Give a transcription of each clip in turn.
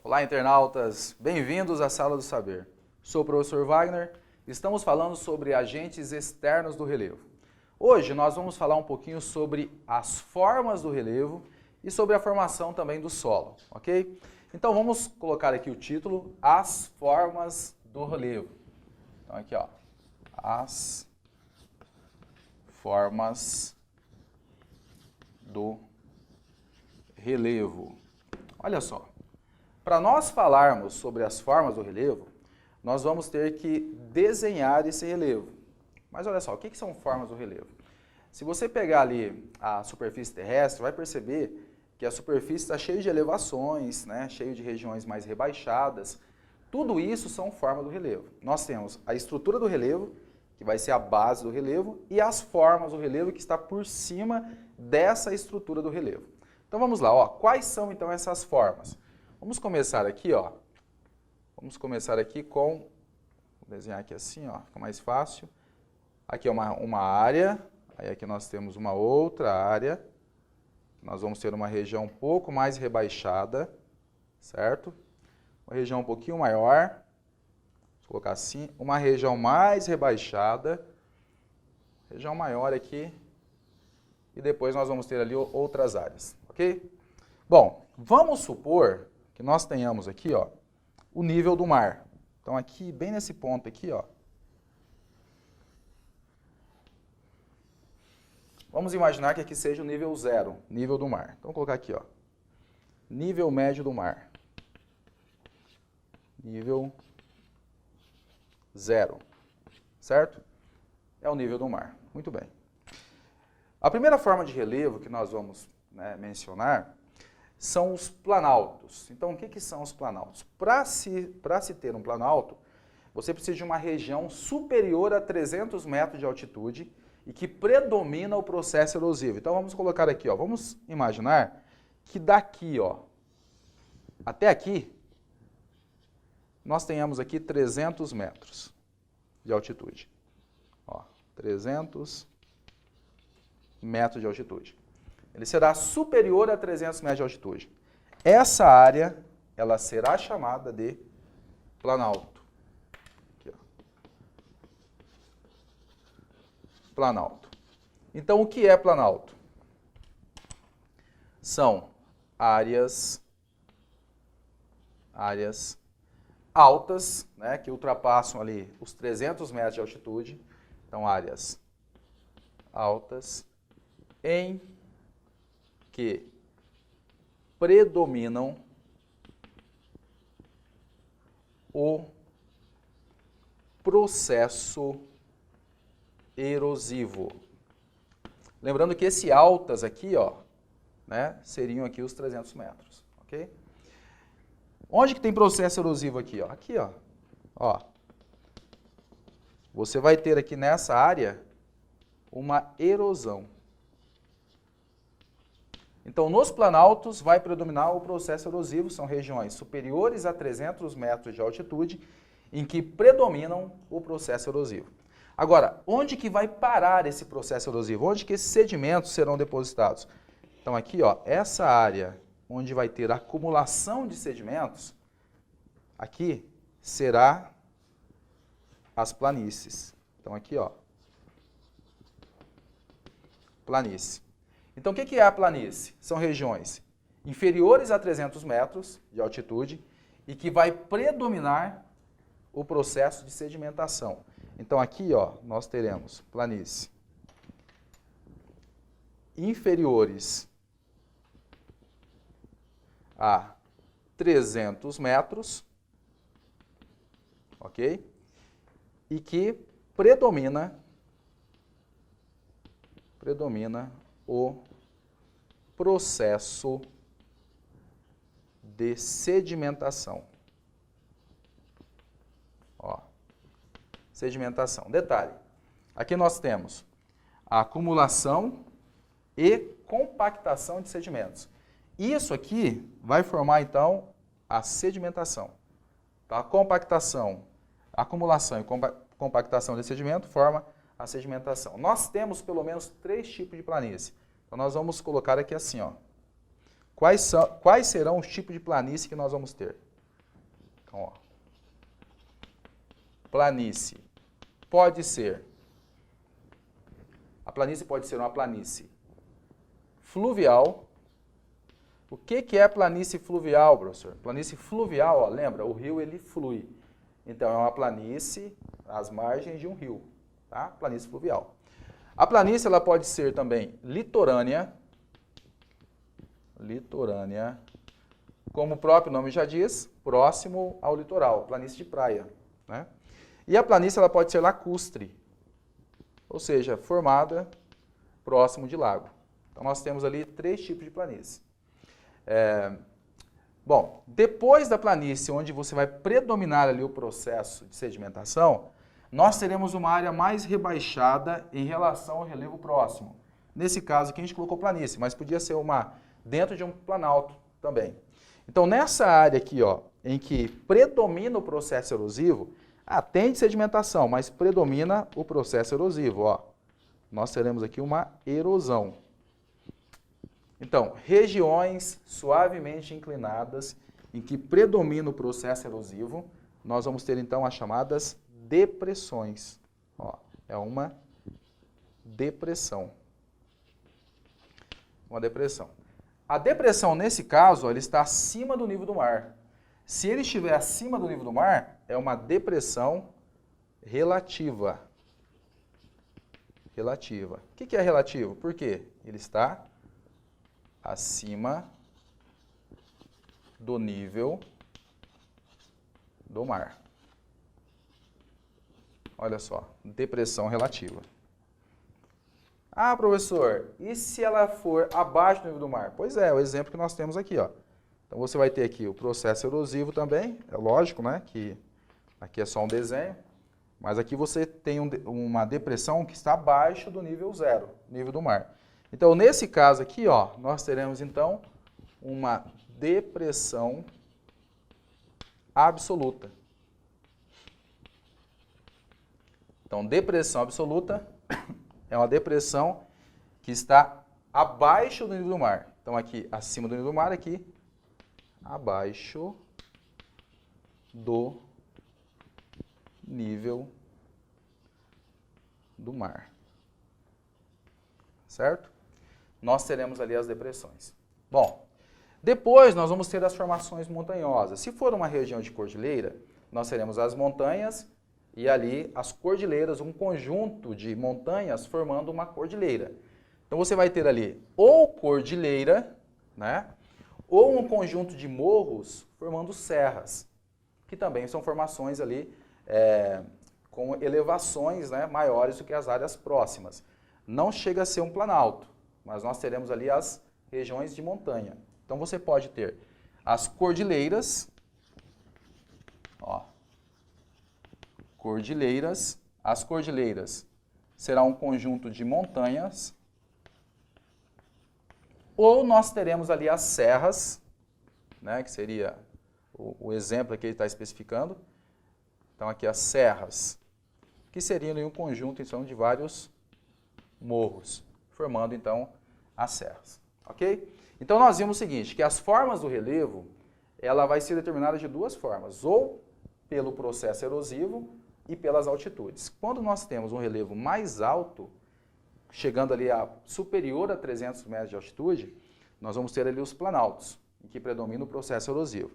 Olá, internautas! Bem-vindos à Sala do Saber. Sou o professor Wagner e estamos falando sobre agentes externos do relevo. Hoje nós vamos falar um pouquinho sobre as formas do relevo e sobre a formação também do solo, ok? Então vamos colocar aqui o título, As Formas do Relevo. Então aqui, ó, as formas do relevo. Olha só. Para nós falarmos sobre as formas do relevo, nós vamos ter que desenhar esse relevo. Mas olha só, o que são formas do relevo? Se você pegar ali a superfície terrestre, vai perceber que a superfície está cheia de elevações, né? Cheio de regiões mais rebaixadas. Tudo isso são formas do relevo. Nós temos a estrutura do relevo, que vai ser a base do relevo, e as formas do relevo, que está por cima dessa estrutura do relevo. Então vamos lá, ó. Quais são então essas formas? Vamos começar aqui, ó. Vamos começar aqui com, vou desenhar aqui assim, ó, fica mais fácil. Aqui é uma área, aí aqui nós temos uma outra área. Nós vamos ter uma região um pouco mais rebaixada, certo? Uma região um pouquinho maior, vou colocar assim, uma região mais rebaixada, região maior aqui, e depois nós vamos ter ali outras áreas, ok? Bom, vamos supor que nós tenhamos aqui, ó, o nível do mar. Então aqui, bem nesse ponto aqui, ó, vamos imaginar que aqui seja o nível 0, nível do mar. Então vou colocar aqui, ó, nível médio do mar. Nível 0, certo? É o nível do mar. Muito bem. A primeira forma de relevo que nós vamos, né, mencionar são os planaltos. Então, o que são os planaltos? Para se ter um planalto, você precisa de uma região superior a 300 metros de altitude e que predomina o processo erosivo. Então, vamos colocar aqui, ó, vamos imaginar que daqui, ó, até aqui, nós tenhamos aqui 300 metros de altitude. Ó, 300 metros de altitude. Ele será superior a 300 metros de altitude. Essa área, ela será chamada de planalto. Aqui, ó. Planalto. Então, o que é planalto? São áreas altas, né, que ultrapassam ali os 300 metros de altitude. Então, áreas altas em que predominam o processo erosivo. Lembrando que esse altas aqui, ó, né, seriam aqui os 300 metros, ok? Onde que tem processo erosivo aqui, ó? Aqui, ó. Ó. Você vai ter aqui nessa área uma erosão. Então, nos planaltos vai predominar o processo erosivo, são regiões superiores a 300 metros de altitude, em que predominam o processo erosivo. Agora, onde que vai parar esse processo erosivo? Onde que esses sedimentos serão depositados? Então, aqui, ó, essa área onde vai ter acumulação de sedimentos, aqui será as planícies. Então, aqui, ó, planície. Então, o que é a planície? São regiões inferiores a 300 metros de altitude e que vai predominar o processo de sedimentação. Então, aqui, ó, nós teremos planície inferiores a 300 metros, ok? E que predomina o processo de sedimentação. Ó, sedimentação. Detalhe, aqui nós temos a acumulação e compactação de sedimentos. Isso aqui vai formar, então, a sedimentação. Então, a compactação acumulação e compactação desse sedimento forma a sedimentação. Nós temos pelo menos 3 tipos de planície. Então nós vamos colocar aqui assim, ó. Quais serão os tipos de planície que nós vamos ter? Então, ó. Planície pode ser, a planície pode ser uma planície fluvial. O que é planície fluvial, professor? Planície fluvial, ó, lembra, o rio ele flui. Então é uma planície às margens de um rio, tá? Planície fluvial. A planície ela pode ser também litorânea, como o próprio nome já diz, próximo ao litoral, planície de praia, né? E a planície ela pode ser lacustre, ou seja, formada próximo de lago. Então nós temos ali 3 tipos de planície. Bom, depois da planície, onde você vai predominar ali o processo de sedimentação, nós teremos uma área mais rebaixada em relação ao relevo próximo. Nesse caso aqui a gente colocou planície, mas podia ser uma dentro de um planalto também. Então nessa área aqui, ó, em que predomina o processo erosivo, tem sedimentação, mas predomina o processo erosivo, ó. Nós teremos aqui uma erosão. Então, regiões suavemente inclinadas, em que predomina o processo erosivo, nós vamos ter então as chamadas depressões. Ó, é uma depressão. Uma depressão. A depressão, nesse caso, ó, ele está acima do nível do mar. Se ele estiver acima do nível do mar, é uma depressão relativa. Relativa. O que é relativo? Por quê? Ele está acima do nível do mar. Olha só, depressão relativa. Ah, professor, e se ela for abaixo do nível do mar? Pois é, o exemplo que nós temos aqui, ó. Então você vai ter aqui o processo erosivo também, é lógico, né, que aqui é só um desenho, mas aqui você tem uma depressão que está abaixo do nível 0, nível do mar. Então nesse caso aqui, ó, nós teremos então uma depressão absoluta. Então depressão absoluta é uma depressão que está abaixo do nível do mar. Então aqui acima do nível do mar, aqui abaixo do nível do mar. Certo? Nós teremos ali as depressões. Bom, depois nós vamos ter as formações montanhosas. Se for uma região de cordilheira, nós teremos as montanhas e ali as cordilheiras, um conjunto de montanhas formando uma cordilheira. Então você vai ter ali ou cordilheira, né? Ou um conjunto de morros formando serras, que também são formações ali com elevações, né, maiores do que as áreas próximas. Não chega a ser um planalto, mas nós teremos ali as regiões de montanha. Então você pode ter as cordilheiras, ó, cordilheiras. As cordilheiras será um conjunto de montanhas. Ou nós teremos ali as serras, né, que seria o exemplo que ele está especificando. Então aqui as serras, que seriam um conjunto então, de vários morros, formando então as serras. Ok? Então nós vimos o seguinte, que as formas do relevo, ela vai ser determinada de 2 formas, ou pelo processo erosivo e pelas altitudes. Quando nós temos um relevo mais alto, chegando ali a superior a 300 metros de altitude, nós vamos ter ali os planaltos, em que predomina o processo erosivo.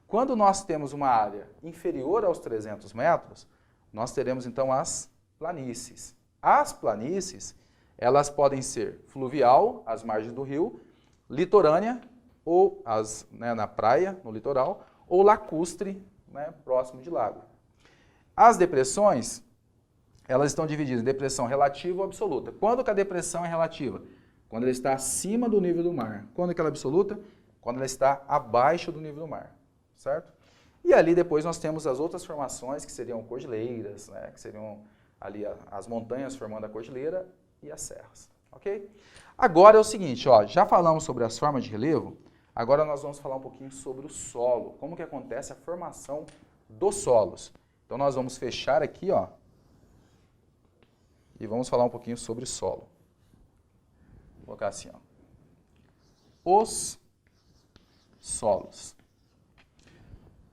Quando nós temos uma área inferior aos 300 metros, nós teremos então as planícies. As planícies, elas podem ser fluvial, às margens do rio, litorânea, ou na praia, no litoral, ou lacustre, né, próximo de lago. As depressões, elas estão divididas em depressão relativa ou absoluta. Quando que a depressão é relativa? Quando ela está acima do nível do mar. Quando que ela é absoluta? Quando ela está abaixo do nível do mar. Certo? E ali depois nós temos as outras formações, que seriam cordilheiras, né, que seriam ali as montanhas formando a cordilheira e as serras. Ok? Agora é o seguinte, ó, já falamos sobre as formas de relevo, agora nós vamos falar um pouquinho sobre o solo. Como que acontece a formação dos solos. Então nós vamos fechar aqui, ó, e vamos falar um pouquinho sobre solo. Vou colocar assim, ó. Os solos.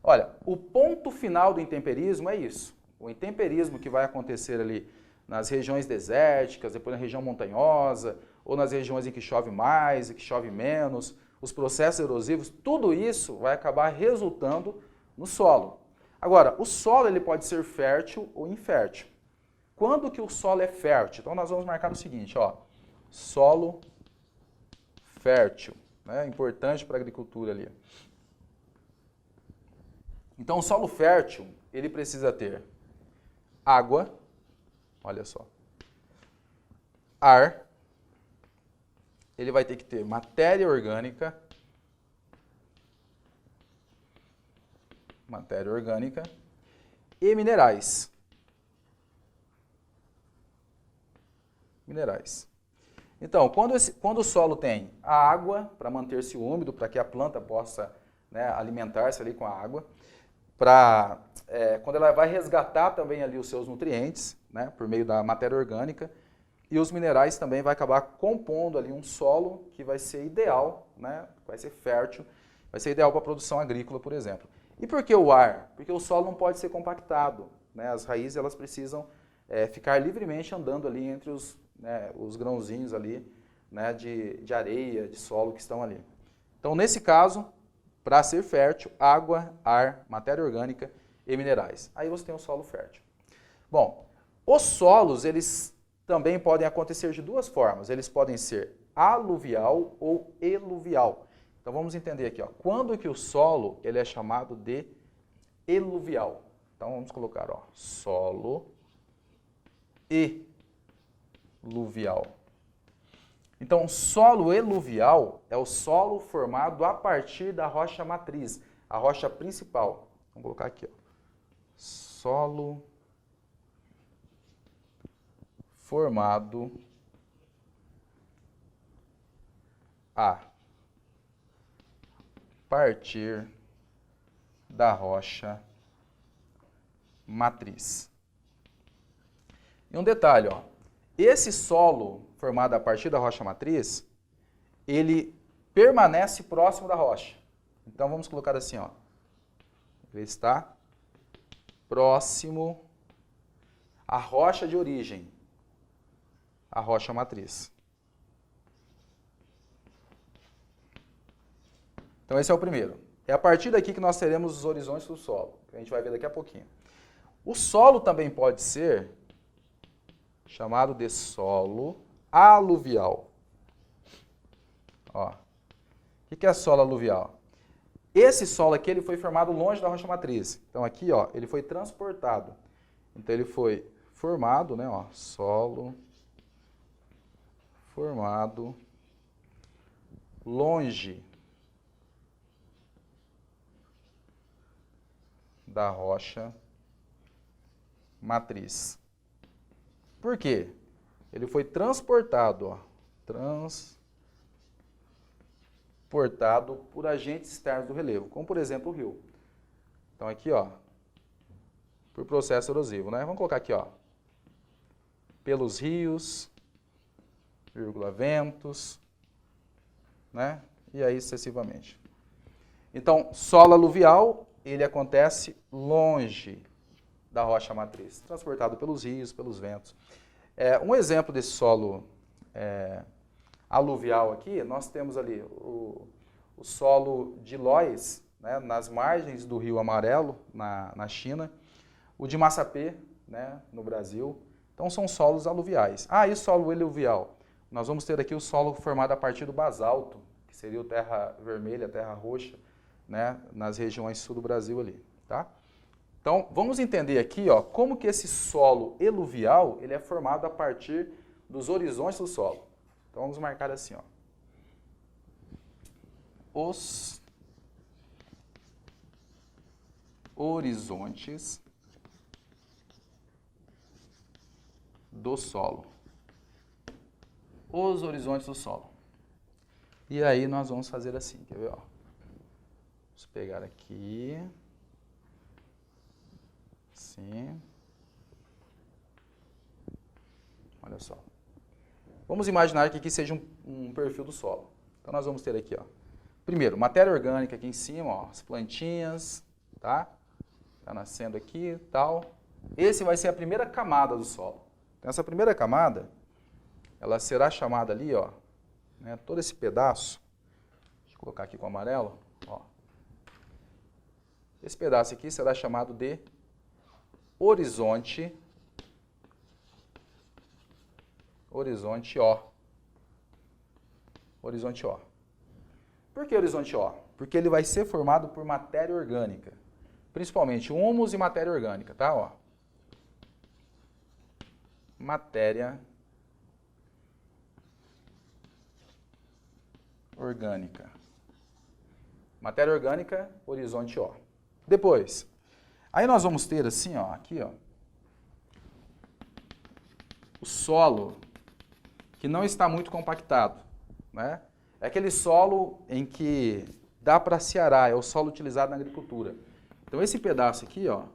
Olha, o ponto final do intemperismo é isso. O intemperismo que vai acontecer ali nas regiões desérticas, depois na região montanhosa, ou nas regiões em que chove mais e que chove menos, os processos erosivos, tudo isso vai acabar resultando no solo. Agora, o solo ele pode ser fértil ou infértil. Quando que o solo é fértil? Então nós vamos marcar o seguinte, ó, solo fértil, né? Importante para a agricultura ali. Então o solo fértil, ele precisa ter água, olha só, ar, ele vai ter que ter matéria orgânica e minerais. Então, quando o solo tem a água, para manter-se úmido, para que a planta possa, né, alimentar-se ali com a água, quando ela vai resgatar também ali os seus nutrientes, né, por meio da matéria orgânica, e os minerais também vai acabar compondo ali um solo que vai ser ideal, né, vai ser fértil, vai ser ideal para a produção agrícola, por exemplo. E por que o ar? Porque o solo não pode ser compactado, né, as raízes elas precisam ficar livremente andando ali entre os grãozinhos ali, né, de areia, de solo que estão ali. Então, nesse caso, para ser fértil, água, ar, matéria orgânica e minerais. Aí você tem um solo fértil. Bom, os solos, eles também podem acontecer de duas formas. Eles podem ser aluvial ou eluvial. Então vamos entender aqui, ó, quando que o solo ele é chamado de eluvial. Então vamos colocar, ó, solo eluvial. Então, solo eluvial é o solo formado a partir da rocha matriz, a rocha principal. Vamos colocar aqui, ó. Solo formado a partir da rocha matriz. E um detalhe, ó, esse solo formado a partir da rocha matriz, ele permanece próximo da rocha. Então vamos colocar assim, ó, ele está próximo à rocha de origem, a rocha matriz. Então esse é o primeiro. É a partir daqui que nós teremos os horizontes do solo, que a gente vai ver daqui a pouquinho. O solo também pode ser chamado de solo aluvial. Ó, o que é solo aluvial? Esse solo aqui ele foi formado longe da rocha matriz. Então aqui, ó, ele foi transportado. Então ele foi formado, né, ó, solo formado longe da rocha matriz. Por quê? Ele foi transportado, ó, transportado por agentes externos do relevo, como por exemplo o rio. Então aqui, ó, por processo erosivo, né? Vamos colocar aqui, ó, pelos rios, ventos, né? E aí sucessivamente. Então, solo aluvial, ele acontece longe da rocha matriz, transportado pelos rios, pelos ventos. Um exemplo desse solo aluvial aqui, nós temos ali o solo de Ilóis, né, nas margens do Rio Amarelo, na China, o de Massapê, né, no Brasil. Então são solos aluviais. E solo eluvial? Nós vamos ter aqui o solo formado a partir do basalto, que seria o terra vermelha, terra roxa, né, nas regiões sul do Brasil ali, tá? Então, vamos entender aqui, ó, como que esse solo eluvial, ele é formado a partir dos horizontes do solo. Então, vamos marcar assim, ó. Os horizontes do solo. Os horizontes do solo. E aí nós vamos fazer assim, quer ver, ó? Vamos pegar aqui. Assim. Olha só. Vamos imaginar que aqui seja um perfil do solo. Então nós vamos ter aqui, ó. Primeiro, matéria orgânica aqui em cima, ó, as plantinhas, tá? Tá nascendo aqui e tal. Esse vai ser a primeira camada do solo. Então essa primeira camada, ela será chamada ali, ó, né, todo esse pedaço, deixa eu colocar aqui com amarelo, ó. Esse pedaço aqui será chamado de horizonte O. Horizonte O. Por que horizonte O? Porque ele vai ser formado por matéria orgânica, principalmente húmus e matéria orgânica, tá? Ó. Matéria orgânica. Matéria orgânica, horizonte O. Depois, aí nós vamos ter assim, ó, aqui, ó, o solo que não está muito compactado, né? É aquele solo em que dá para se arar, é o solo utilizado na agricultura. Então esse pedaço aqui, ó,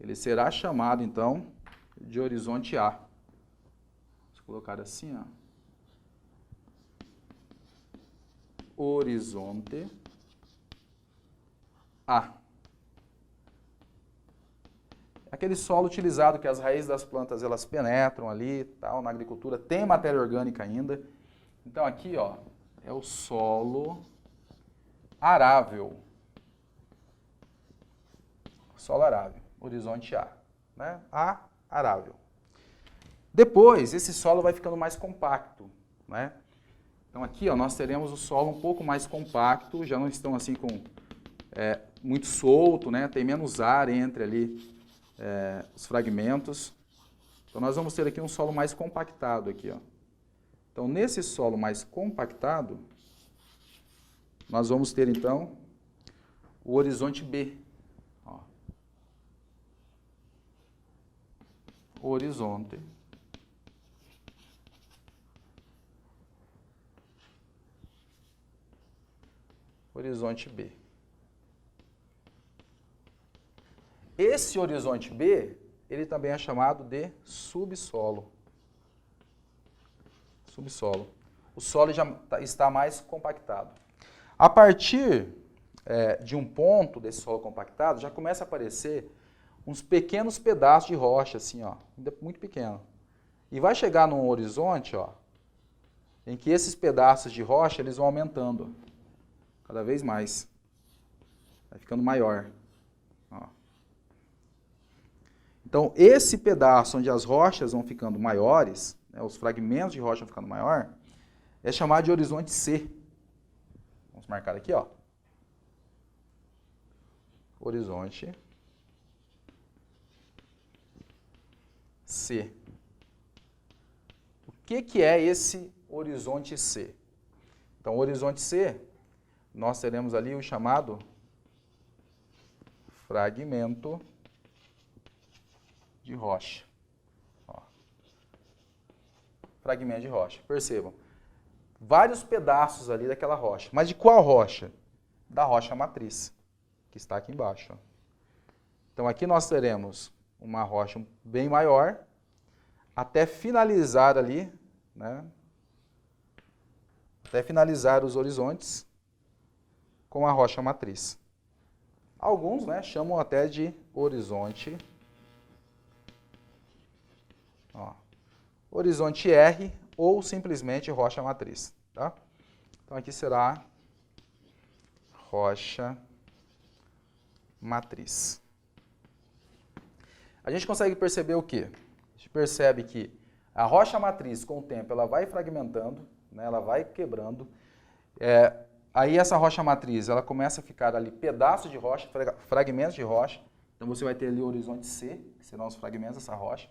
ele será chamado então de horizonte A. Vou colocar assim, ó. Horizonte A. Aquele solo utilizado que as raízes das plantas elas penetram ali, tal, na agricultura, tem matéria orgânica ainda. Então aqui, ó, é o solo arável. Solo arável, horizonte A, né? A, arável. Depois, esse solo vai ficando mais compacto, né? Então aqui, ó, nós teremos o solo um pouco mais compacto, já não estão assim com muito solto, né? Tem menos ar entre ali os fragmentos. Então nós vamos ter aqui um solo mais compactado aqui, ó. Então nesse solo mais compactado, nós vamos ter então o horizonte B. Ó. Horizonte B. Esse horizonte B, ele também é chamado de subsolo. Subsolo. O solo já está mais compactado. A partir de um ponto desse solo compactado, já começa a aparecer uns pequenos pedaços de rocha, assim, ó, muito pequeno. E vai chegar num horizonte, ó, em que esses pedaços de rocha, eles vão aumentando cada vez mais. Vai ficando maior. Ó. Então, esse pedaço onde as rochas vão ficando maiores, né, os fragmentos de rocha vão ficando maior, é chamado de horizonte C. Vamos marcar aqui, ó. Horizonte C. O que é esse horizonte C? Então, o horizonte C, nós teremos ali o chamado fragmento de rocha. Ó. Fragmento de rocha. Percebam, vários pedaços ali daquela rocha. Mas de qual rocha? Da rocha matriz, que está aqui embaixo. Ó. Então aqui nós teremos uma rocha bem maior, até finalizar ali, né? Até finalizar os horizontes com a rocha matriz. Alguns, né, chamam até de horizonte. Ó, horizonte R ou simplesmente rocha matriz. Tá? Então aqui será rocha matriz. A gente consegue perceber o quê? A gente percebe que a rocha matriz, com o tempo, ela vai fragmentando, né, ela vai quebrando. Aí essa rocha matriz, ela começa a ficar ali pedaços de rocha, fragmentos de rocha. Então você vai ter ali o horizonte C, que serão os fragmentos dessa rocha.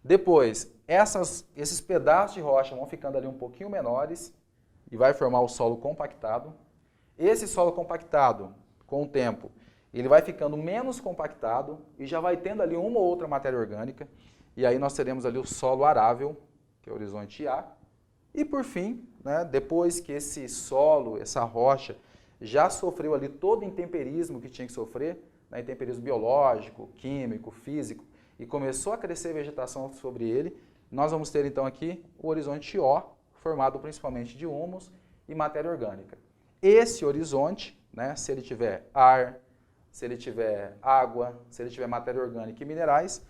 Depois, esses pedaços de rocha vão ficando ali um pouquinho menores e vai formar o solo compactado. Esse solo compactado, com o tempo, ele vai ficando menos compactado e já vai tendo ali uma ou outra matéria orgânica. E aí nós teremos ali o solo arável, que é o horizonte A. E por fim, né, depois que esse solo, essa rocha, já sofreu ali todo o intemperismo que tinha que sofrer, né, e tem período biológico, químico, físico, e começou a crescer vegetação sobre ele, nós vamos ter então aqui o horizonte O, formado principalmente de humus e matéria orgânica. Esse horizonte, né, se ele tiver ar, se ele tiver água, se ele tiver matéria orgânica e minerais,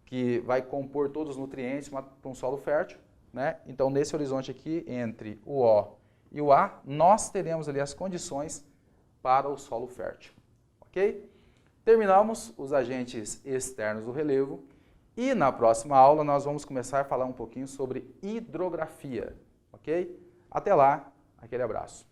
que vai compor todos os nutrientes para um solo fértil, né? Então, nesse horizonte aqui, entre o O e o A, nós teremos ali as condições para o solo fértil, ok? Terminamos os agentes externos do relevo e na próxima aula nós vamos começar a falar um pouquinho sobre hidrografia, ok? Até lá, aquele abraço.